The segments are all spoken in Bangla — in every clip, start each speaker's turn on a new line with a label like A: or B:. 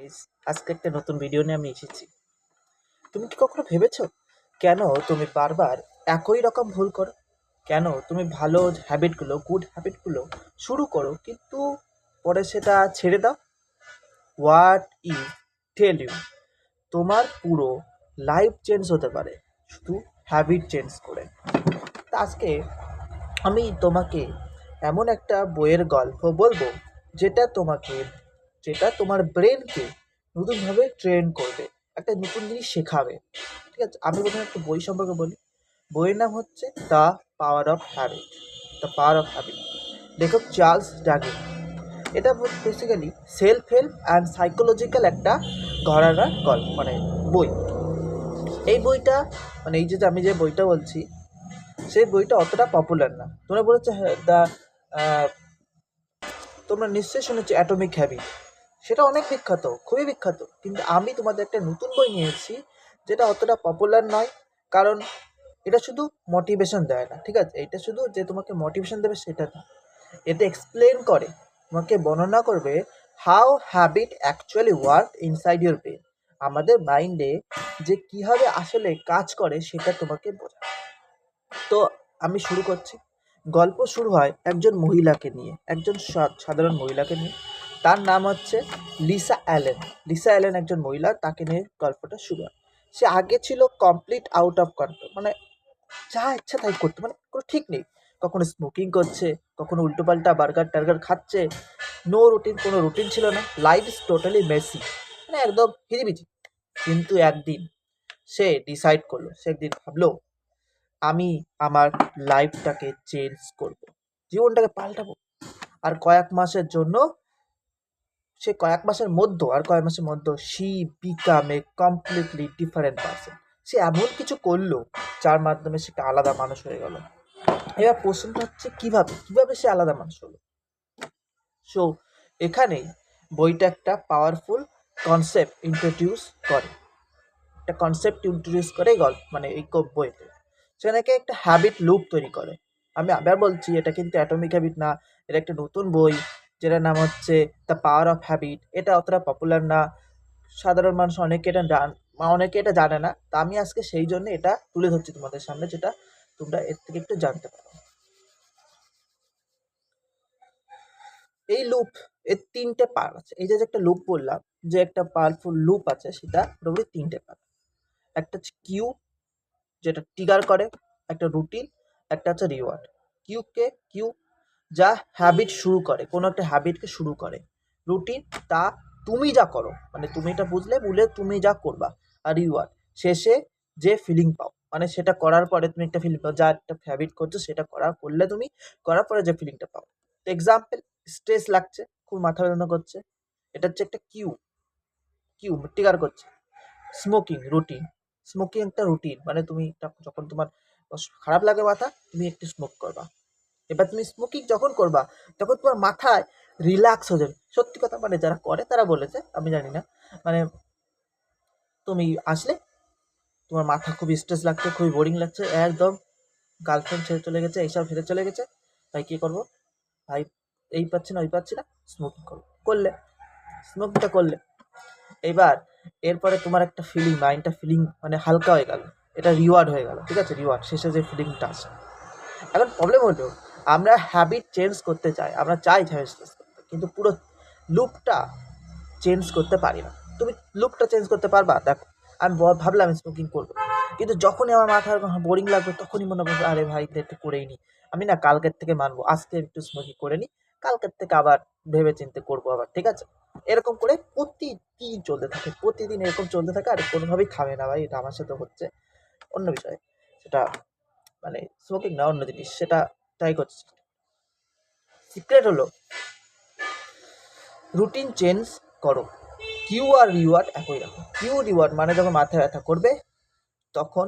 A: গাইস, আজকে একটা নতুন ভিডিও নিয়ে আমি এসেছি। তুমি কি কখনো ভেবেছো কেন তুমি বারবার একই রকম ভুল করো? কেন তুমি ভালো হ্যাবিটগুলো, গুড হ্যাবিটগুলো শুরু করো কিন্তু পরে সেটা ছেড়ে দাও? হোয়াট ইজ টেল ইউ তোমার পুরো লাইফ চেঞ্জ হতে পারে শুধু হ্যাবিট চেঞ্জ করে। তা আজকে আমি তোমাকে এমন একটা বইয়ের গল্প বলবো যেটা তোমাকে যেটা তোমার ব্রেনকে নতুনভাবে ট্রেন করবে, একটা নতুন জিনিস শেখাবে। ঠিক আছে, আমি প্রথমে একটা বই সম্পর্কে বলি। বইয়ের নাম হচ্ছে the power of habit. The power of habit, লেখক চার্লস ডারউইন। এটা basically self help and psychological একটা ঘরানার গল্প, মানে বই। এই বইটা, মানে এই যে আমি যে বইটা বলছি, সেই বইটা অতটা পপুলার না। তোমরা বলেছো হ্যাঁ, তোমরা নিশ্চয়ই শুনেছো অ্যাটমিক হ্যাবিট। সেটা অনেক বিখ্যাত, খুবই বিখ্যাত, কিন্তু আমি তোমাদের একটা নতুন বই নিয়ে এসেছি যেটা অতটা পপুলার নয়। কারণ এটা শুধু মোটিভেশন দেয় না, ঠিক আছে? এটা শুধু যে তোমাকে মোটিভেশন দেবে সেটা না, এটা এক্সপ্লেন করে, তোমাকে বর্ণনা করবে how habit actually work inside your brain. আমাদের মাইন্ডে যে কীভাবে আসলে কাজ করে সেটা তোমাকে বোঝায়। তো আমি শুরু করছি। গল্প শুরু হয় একজন মহিলাকে নিয়ে, একজন সাধারণ মহিলাকে নিয়ে। তার নাম হচ্ছে লিসা অ্যালেন। লিসা অ্যালেন একজন মহিলা, তাকে নিয়ে গল্পটা শুরু হয়। সে আগে ছিল কমপ্লিট আউট অফ কন্ট্রোল, মানে যা ইচ্ছা তাই করতে, মানে কোনো ঠিক নেই। কখনো স্মোকিং করছে, কখনো উল্টোপাল্টা বার্গার টার্গার খাচ্ছে। নো রুটিন, কোনো রুটিন ছিল না। লাইফ ইজ টোটালি মেসি, মানে একদম হিজিবিজি। কিন্তু একদিন সে ডিসাইড করলো, সে একদিন ভাবলো আমি আমার লাইফটাকে চেঞ্জ করব, জীবনটাকে পাল্টাবো। আর কয়েক মাসের জন্য, সে কয়েক মাসের মধ্যে, আর কয়েক মাসের মধ্যে she become a completely different person. সে এমন কিছু করলো যার মাধ্যমে সে একটা আলাদা মানুষ হয়ে গেল। এবার প্রশ্নটা হচ্ছে কিভাবে কিভাবে সে আলাদা মানুষ হলো। সো এখানেই বইটা একটা পাওয়ারফুল কনসেপ্ট ইন্ট্রোডিউস করে, একটা কনসেপ্ট ইন্ট্রোডিউস করে এই গল্প, মানে এই বইতে। সেখানে একটা হ্যাবিট লুপ তৈরি করে। আমি আবার বলছি, এটা কিন্তু অ্যাটমিক হ্যাবিট না, এটা একটা নতুন বই যেটার নাম হচ্ছে দ্য পাওয়ার অফ হ্যাবিট। এটা অতটা পপুলার না, সাধারণ মানুষ অনেকে এটা জানে না। তা আমি আজকে সেই জন্য এটা তুলে ধরছি তোমাদের সামনে, যেটা তোমরা এর থেকে একটু জানতে পারো। এই লুপ, এর তিনটে পার্ট আছে। এই যে একটা লুপ বললাম, যে একটা পাওয়ারফুল লুপ আছে, সেটা পুরোপুরি তিনটে পার্ট। একটা হচ্ছে কিউ, যেটা ট্রিগার করে, একটা রুটিন, একটা হচ্ছে রিওয়ার্ড। কিউ যা হ্যাবিট শুরু করে, কোনো একটা হ্যাবিটকে শুরু করে। রুটিন, তা তুমি যা করো, মানে তুমি এটা বুঝলে তুমি যা করবা। আর রিওয়ার্ড, শেষে যে ফিলিং পাও, মানে সেটা করার পরে তুমি একটা ফিলিং পাও, যা একটা হ্যাবিট করছো সেটা করলে তুমি করার পরে যে ফিলিংটা পাও। তো এক্সাম্পল, স্ট্রেস লাগছে, খুব মাথা বেদনা করছে, এটা হচ্ছে একটা কিউ ট্রিগার করছে। Smoking, routine. স্মোকিং একটা রুটিন, মানে তুমি যখন তোমার খারাপ লাগে মাথা, তুমি একটু স্মোক করবা। এবার তুমি স্মোকিং যখন করবা, তখন তোমার মাথায় রিল্যাক্স হয়ে যাবে। সত্যি কথা, মানে যারা করে তারা বলেছে, আমি জানি না। মানে তুমি আসলে তোমার মাথা খুবই স্ট্রেস লাগছে, খুবই বোরিং লাগছে, একদম গার্লফ্রেন্ড ছেড়ে চলে গেছে, এইসব ছেড়ে চলে গেছে, তাই কী করবো ভাই, এই পাচ্ছি না ওই পাচ্ছি না, স্মোকিং করলে স্মোকিংটা করলে। এবার এরপরে তোমার একটা ফিলিং, মাইন্ডটা ফিলিং মানে হালকা হয়ে গেল, এটা রিওয়ার্ড হয়ে গেল, ঠিক আছে? রিওয়ার্ড, শেষে যে ফিলিংটা আসে। এখন প্রবলেম হলো, আমরা হ্যাবিট চেঞ্জ করতে চাই, আমরা চাই হ্যাবিট চেঞ্জ করতে, কিন্তু পুরো লুপটা চেঞ্জ করতে পারি না। তুমি লুপটা চেঞ্জ করতে পারবা? দেখো, আমি ভাবলাম স্মোকিং করবো, কিন্তু যখনই আমার মাথার বোরিং লাগবে, তখনই মনে করবো আরে ভাই একটু করেই নি, আমি না কালকের থেকে মানবো, আজকে একটু স্মোকিং করে নিই, কালকের থেকে আবার ভেবে চিন্তে করবো আবার, ঠিক আছে? এরকম করে প্রতিদিন চলতে থাকে, প্রতিদিন এরকম চলতে থাকে, আর কোনোভাবেই থামে না ভাই। এটা আমার সাথে হচ্ছে, অন্য বিষয় সেটা, মানে স্মোকিং না, অন্য জিনিস, সেটা ট্রাই করছি। সিক্রেট হলো রুটিন চেঞ্জ করো। কিউ আর রিওয়ার্ড একই রকম। কিউ রিওয়ার্ড মানে যখন মাথায় ব্যথা করবে, তখন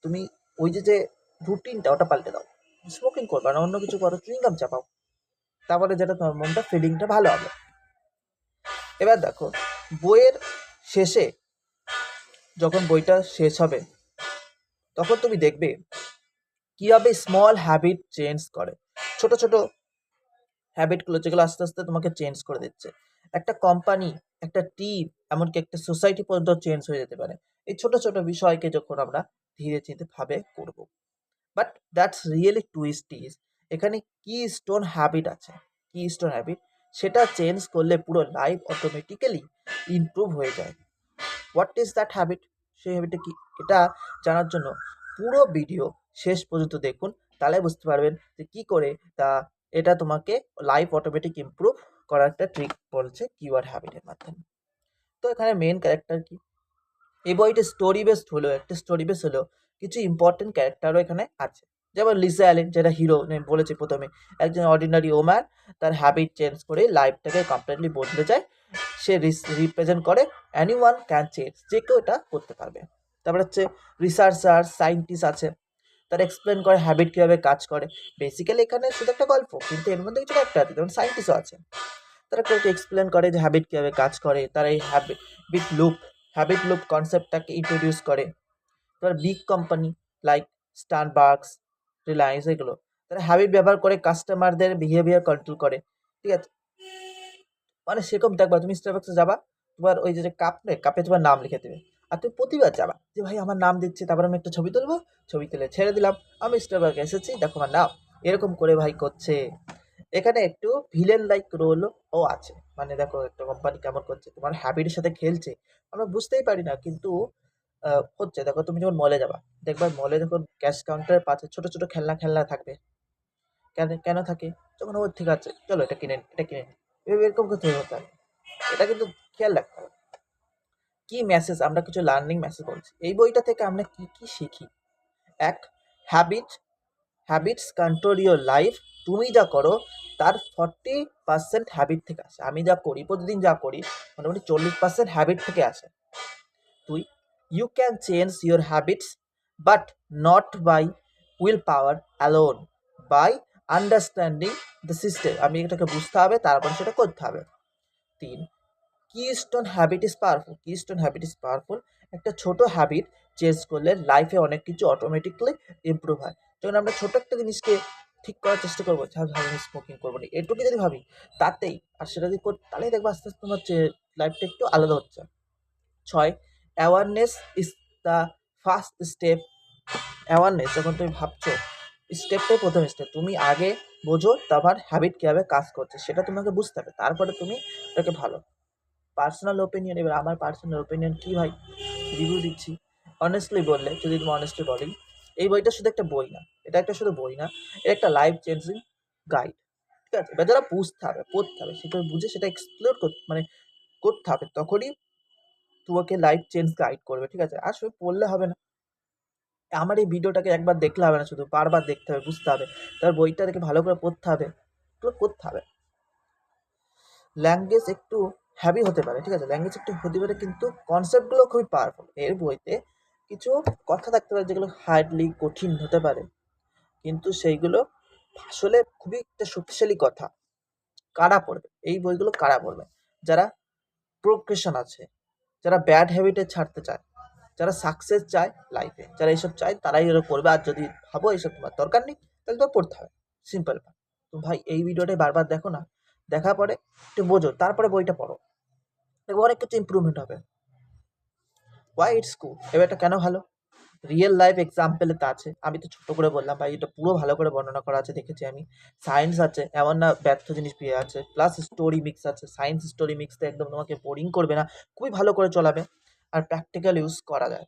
A: তুমি ওই যে রুটিনটা ওটা পাল্টে দাও, স্মোকিং করবে না, অন্য কিছু করো, চুইংগাম চাপাও, তারপরে যেটা তোমার মনটা ফিলিংটা ভালো হবে। এবার দেখো, বইয়ের শেষে যখন বইটা শেষ হবে, তখন তুমি দেখবে কীভাবে স্মল হ্যাবিট চেঞ্জ করে, ছোট হ্যাবিটগুলো, যেগুলো আস্তে আস্তে তোমাকে চেঞ্জ করে দিচ্ছে। একটা কোম্পানি একটা টিম, এমনকি একটা সোসাইটি পর্যন্ত চেঞ্জ হয়ে যেতে পারে এই ছোট ছোট বিষয়কে যখন আমরা ধীরে ধীরে ভাবে করব। But that's really twist is, এখানে কি স্টোন হ্যাবিট আছে, কি স্টোন হ্যাবিট, সেটা চেঞ্জ করলে পুরো লাইফ অটোমেটিক্যালি ইমপ্রুভ হয়ে যায়। হোয়াট ইজ দ্যাট হ্যাবিট, সেই হ্যাবিটটা কি, এটা জানার জন্য পুরো ভিডিও শেষ পর্যন্ত দেখুন, তাহলে বুঝতে পারবেন যে কী করে তা এটা তোমাকে লাইফ অটোমেটিক ইমপ্রুভ করার একটা ট্রিক বলছে কিওয়ার্ড হ্যাবিটের মাধ্যমে। তো এখানে মেন ক্যারেক্টার কি, এই বইটা স্টোরি বেসড হলেও, একটা স্টোরি বেস হলেও কিছু ইম্পর্টেন্ট ক্যারেক্টারও এখানে আছে। যেমন লিসা অ্যালেন, যেটা হিরো বলেছি প্রথমে, একজন অর্ডিনারি ওম্যান, তার হ্যাবিট চেঞ্জ করে লাইফটাকে কমপ্লিটলি বদলে যায়। সে রিপ্রেজেন্ট করে অ্যানি ওয়ান ক্যান চেঞ্জ, যে কেউ এটা করতে পারবে। তারপরে হচ্ছে রিসার্চার, সায়েন্টিস্ট আছে, তারা এক্সপ্লেন করে হ্যাবিট কীভাবে কাজ করে। বেসিক্যালি এখানে শুধু একটা গল্প, কিন্তু এর মধ্যে কিছু একটা আছে, যেমন সায়েন্টিস্টও আছে, তারা কেউ এক্সপ্লেন করে যে হ্যাবিট কীভাবে কাজ করে। তারা এই হ্যাবিট লুপ কনসেপ্টটাকে ইন্ট্রোডিউস করে। তারা big company like Starbucks, Reliance, এগুলো তারা হ্যাবিট ব্যবহার করে কাস্টমারদের বিহেভিয়ার কন্ট্রোল করে। ঠিক আছে, মানে সেরকম দেখবা, তুমি স্টারবাকসে যাবা, তোমার ওই যে কাপ নেই, কাপে তোমার নাম লিখে দেবে, আর তুমি প্রতিবার যাবা যে ভাই আমার নাম দিচ্ছে, তারপর আমি একটা ছবি তুলবো, ছবি তুলে ছেড়ে দিলাম, আমি স্টারবাকসে এসেছি, দেখো আমার নাম। এরকম করে ভাই করছে। এখানে একটু ভিলেন লাইক রোলও আছে, মানে দেখো একটা কোম্পানি কেমন করছে, তোমার হ্যাবিটের সাথে খেলছে, আমরা বুঝতেই পারি না, কিন্তু হচ্ছে। দেখো তুমি যখন মলে যাবা, দেখবা মলে যখন ক্যাশ কাউন্টারের পাশে ছোট ছোট খেলনা খেলনা থাকবে, কেন কেন থাকে, যখন ও ঠিক আছে চলো এটা কিনে এটা কিনে এরকম করতে হতে হবে। এটা কিন্তু খেয়াল রাখতে হবে। কি মেসেজ, আমরা কিছু লার্নিং মেসেজ বলছি এই বইটা থেকে, আমরা কি কি শিখি। এক, habit habits control your life. তুমি যা করো তার 40% হ্যাবিট থেকে আসে। আমি যা করি, প্রতিদিন যা করি, মোটামুটি 40% হ্যাবিট থেকে আসে। তুই, you can change your habits, but not by will power alone, by understanding the system. আমি এটাকে বুঝতে হবে, তারপর সেটা করতে হবে। 3, keystone habit is powerful. Keystone habit is powerful, একটা ছোট হ্যাবিট চেঞ্জ করলে লাইফে অনেক কিছু অটোমেটিকলি ইমপ্রুভ হয়। যখন আমরা ছোট একটা জিনিসকে ঠিক করার চেষ্টা করবো, আমি স্মোকিং করবো না, এটুকু যদি ভাবি তাতেই, আর সেটা যদি করি, তাহলেই দেখবো আস্তে আস্তে তোমার লাইফটা একটু আলাদা হচ্ছে। 6, awareness is the first step. Awareness, যখন তুমি ভাবছো, স্টেপটাই প্রথম স্টেপ। তুমি আগে বোঝো, তারপর হ্যাবিট কীভাবে কাজ করছে সেটা তোমাকে বুঝতে হবে, তারপরে তুমি এটাকে ভালো। পার্সোনাল ওপিনিয়ন, এবার আমার পার্সোনাল ওপিনিয়ন কী ভাই, রিভিউ দিচ্ছি। অনেস্টলি বললে, যদি তুমি অনেস্টলি বলি, এই বইটা শুধু একটা বই না, এটা একটা শুধু বই না, এটা একটা লাইফ চেঞ্জিং গাইড। ঠিক আছে, এবার যারা বুঝতে হবে, পড়তে হবে, সেটা বুঝে সেটা এক্সপ্লোর করতে, মানে করতে হবে, তখনই তোমাকে লাইফ চেঞ্জ গাইড করবে। ঠিক আছে, আর শুধু পড়লে হবে না, আমার এই ভিডিওটাকে একবার দেখলে হবে না, শুধু বারবার দেখতে হবে, বুঝতে হবে, তার বইটা দেখে ভালো করে পড়তে হবে, এগুলো করতে হবে। ল্যাঙ্গুয়েজ একটু হ্যাভি হতে পারে, ঠিক আছে, ল্যাঙ্গুয়েজ একটু হতে পারে, কিন্তু কনসেপ্টগুলো খুবই পাওয়ারফুল। এর বইতে কিছু কথা থাকতে পারে যেগুলো হার্ডলি কঠিন হতে পারে, কিন্তু সেইগুলো আসলে খুবই একটা শক্তিশালী কথা। কারা পড়বে এই বইগুলো, কারা পড়বে? যারা প্রোগ্রেশন আছে, যারা ব্যাড হ্যাবিটে ছাড়তে চায়, যারা সাকসেস চায় লাইফে, যারা এইসব চায় তারাই এরা করবে। আর যদি ভাবো এইসব তোমার দরকার নেই, তাহলে তো পড়তে হবে, সিম্পল। তো ভাই এই ভিডিওটাই বারবার দেখো না, দেখার পরে একটু বোঝো, তারপরে বইটা পড়ো, দেখবো অনেক কিছু ইম্প্রুভমেন্ট হবে। ওয়াই ইটস কুল, এবার এটা কেন ভালো, রিয়েল লাইফ এক্সাম্পল তা আছে। আমি তো ছোট করে বললাম ভাই, এটা পুরো ভালো করে বর্ণনা করা আছে, দেখেছি আমি। সায়েন্স আছে, এমন না ব্যর্থ জিনিস পেয়ে আছে, প্লাস স্টোরি মিক্স আছে। সায়েন্স স্টোরি মিক্সতে একদম তোমাকে বোরিং করবে না, খুবই ভালো করে চলাবে। আর প্র্যাকটিক্যাল ইউজ করা যায়,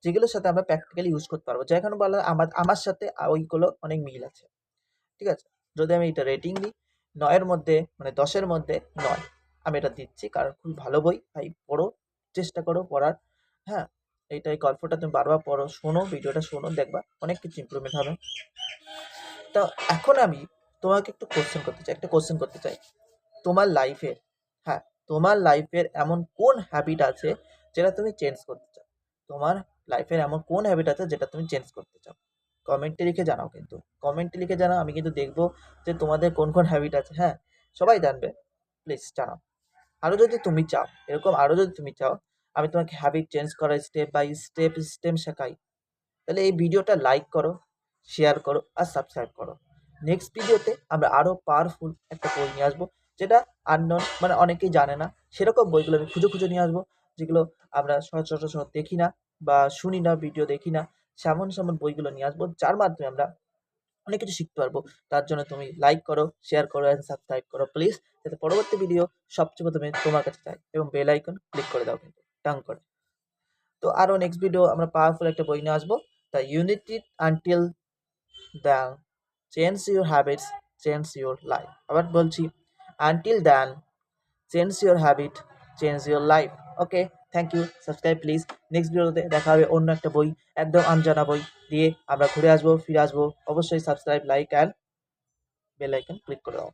A: যেগুলোর সাথে আমরা প্র্যাকটিক্যালি ইউজ করতে পারবো। যেখানে বলা আমার সাথে ওইগুলো অনেক মিল আছে। ঠিক আছে, যদি আমি এটা রেটিং দিই 9-এর মধ্যে, মানে 10-এর মধ্যে 9 আমি এটা দিচ্ছি, কারণ খুব ভালো বই ভাই, পড়ো, চেষ্টা করো পড়ার। হ্যাঁ, এই গল্পটা তুমি বারবার পড়ো, শোনো, ভিডিওটা শোনো, দেখবা অনেক কিছু ইম্প্রুভমেন্ট হবে। তো এখন আমি তোমাকে একটু কোশ্চেন করতে চাই, তোমার লাইফের, হ্যাঁ, তোমার লাইফের এমন কোন হ্যাবিট আছে যেটা তুমি চেঞ্জ করতে চাও? তোমার লাইফের এমন কোন হ্যাবিট আছে যেটা তুমি চেঞ্জ করতে চাও? কমেন্টে লিখে জানাও, কিন্তু কমেন্টে লিখে জানাও, আমি কিন্তু দেখবো যে তোমাদের কোন কোন হ্যাবিট আছে। হ্যাঁ, সবাই জানবে, প্লিজ জানাও। আরও যদি তুমি চাও, এরকম আরও যদি তুমি চাও আমি তোমাকে হ্যাবিট চেঞ্জ করার স্টেপ বাই স্টেপ শেখাই, তাহলে এই ভিডিওটা লাইক করো, শেয়ার করো, আর সাবস্ক্রাইব করো। নেক্সট ভিডিওতে আমরা আরও পাওয়ারফুল একটা বই নিয়ে আসবো, যেটা আননোন, মানে অনেকেই জানে না, সেরকম বইগুলো আমি খুঁজে খুঁজে নিয়ে আসবো, যেগুলো আমরা সচরাচর দেখি না বা শুনি না, ভিডিও দেখি না, সেমন বইগুলো নিয়ে আসবো, যার মাধ্যমে আমরা অনেক কিছু শিখতে পারবো। তার জন্য তুমি লাইক করো, শেয়ার করো অ্যান্ড সাবস্ক্রাইব করো প্লিজ, যাতে পরবর্তী ভিডিও সবচেয়ে প্রথমে তোমার কাছে যায়, এবং বেল আইকন ক্লিক করে দাও কিন্তু টাং করে। তো আরও নেক্সট ভিডিও আমরা পাওয়ারফুল একটা বই নিয়ে আসবো, the unity until the change your habits change your life. আবার বলছি, until than change your habit change your life. Okay, thank you, subscribe please. Next ভিডিওতে দেখা হবে অন্য একটা বই, একদম আনজানা বই দিয়ে আমরা ঘুরে আসবো, ফিরে আসবো। অবশ্যই subscribe, like and bell icon click করে দাও।